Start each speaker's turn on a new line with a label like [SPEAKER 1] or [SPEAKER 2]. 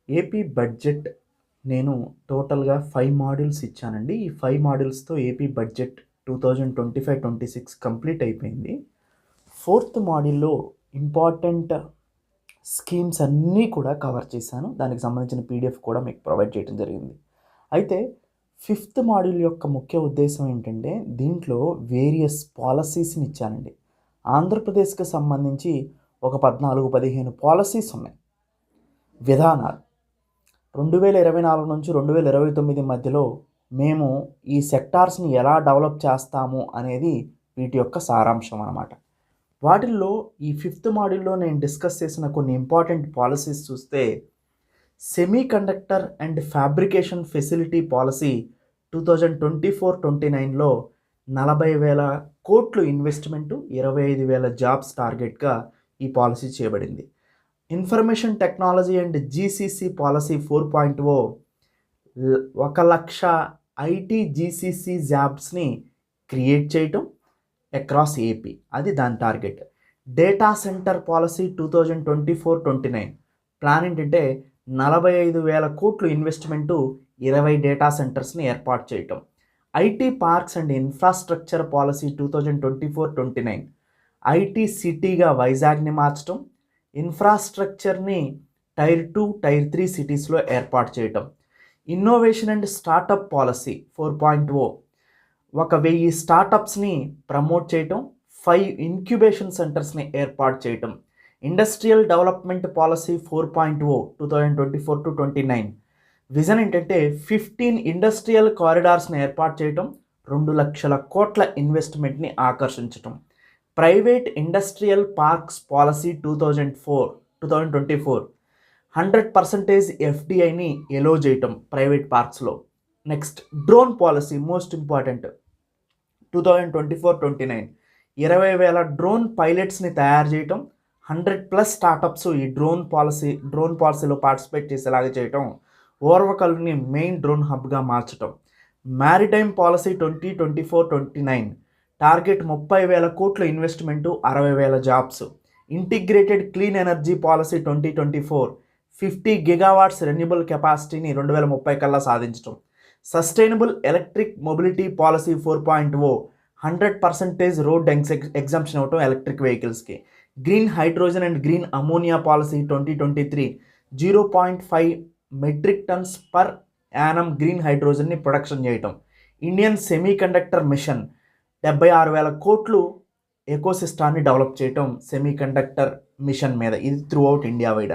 [SPEAKER 1] AP budget నేను టోటల్‌గా 5 modules ఇచ్చానండి. ఈ 5 మాడ్యూల్స్‌తో ఏపీ బడ్జెట్ 2025-26 కంప్లీట్ అయిపోయింది. ఫోర్త్ మాడ్యూల్‌లో ఇంపార్టెంట్ స్కీమ్స్ అన్నీ కూడా కవర్ చేశాను. దానికి సంబంధించిన పీడిఎఫ్ కూడా మీకు ప్రొవైడ్ చేయడం జరిగింది. అయితే ఫిఫ్త్ మాడ్యూల్ యొక్క ముఖ్య ఉద్దేశం ఏంటంటే దీంట్లో వేరియస్ పాలసీస్‌ని ఇచ్చానండి. ఆంధ్రప్రదేశ్‌కి సంబంధించి ఒక 14, 15 పాలసీస్ ఉన్నాయి. విధానాలు 2024 నుంచి 2029 మధ్యలో మేము ఈ సెక్టార్స్ని ఎలా డెవలప్ చేస్తాము అనేది వీటి యొక్క సారాంశం అన్నమాట. వాటిల్లో ఈ ఫిఫ్త్ మాడ్యూల్లో నేను డిస్కస్ చేసిన కొన్ని ఇంపార్టెంట్ పాలసీస్ చూస్తే semi conductor and fabrication facility policy 2024-29లో 40,000 కోట్లు ఇన్వెస్ట్మెంటు, 25,000 జాబ్స్ టార్గెట్గా ఈ పాలసీ చేయబడింది. Information technology and GCC policy 4.0 1,00,000 IT GCC జాబ్స్ని క్రియేట్ చేయటం అక్రాస్ ఏపీ, అది దాని target. Data centre policy 2024-29 plan ఏంటంటే 45,000 కోట్లు ఇన్వెస్ట్మెంటు, 20 డేటా సెంటర్స్ని ఏర్పాటు చేయటం. IT parks and infrastructure policy 2024-29 IT సిటీగా వైజాగ్ని మార్చడం, ఇన్ఫ్రాస్ట్రక్చర్ని టైర్ 2, టైర్ 3 సిటీస్లో ఏర్పాటు చేయటం. ఇన్నోవేషన్ అండ్ స్టార్టప్ పాలసీ 4.0 1,000 స్టార్టప్స్ని ప్రమోట్ చేయటం, 5 ఇంక్యుబేషన్ సెంటర్స్ని ఏర్పాటు చేయటం. ఇండస్ట్రియల్ డెవలప్మెంట్ పాలసీ 4.0 2024-29 విజన్ ఏంటంటే 15 ఇండస్ట్రియల్ కారిడార్స్ని ఏర్పాటు చేయటం, 2,00,000 కోట్ల ఇన్వెస్ట్మెంట్ని ఆకర్షించటం. ప్రైవేట్ ఇండస్ట్రియల్ పార్క్స్ పాలసీ 2024 100% ఎఫ్డిఐని ఎలో చేయటం ప్రైవేట్ పార్క్స్లో. Next drone policy most important 2024-29 20,000 drone పైలట్స్ని తయారు చేయటం, 100+ స్టార్టప్స్ ఈ డ్రోన్ పాలసీలో పార్టిసిపేట్ చేసేలాగా చేయటం, ఓర్వకల్ని మెయిన్ డ్రోన్ హబ్గా మార్చటం. మ్యారిటైమ్ పాలసీ 2024-29 టార్గెట్ 30,000 కోట్ల investment, 60,000 jobs. Integrated clean energy policy 2024 50 gigawatts renewable కెపాసిటీని 2030 కల్లా సాధించటం. Sustainable electric mobility policy 4.0 100% road exemption అవటం ఎలక్ట్రిక్ వెహికల్స్కి. Green hydrogen and green ammonia policy 2023 0.5 metric tons per annum green హైడ్రోజన్ని production చేయటం. ఇండియన్ సెమీ కండక్టర్ మిషన్ 76,000 కోట్లు ఎకోసిస్టాన్ని develop చేయటం సెమీ కండక్టర్ మిషన్ మీద, ఇది త్రూ అవుట్ ఇండియా వైడ్.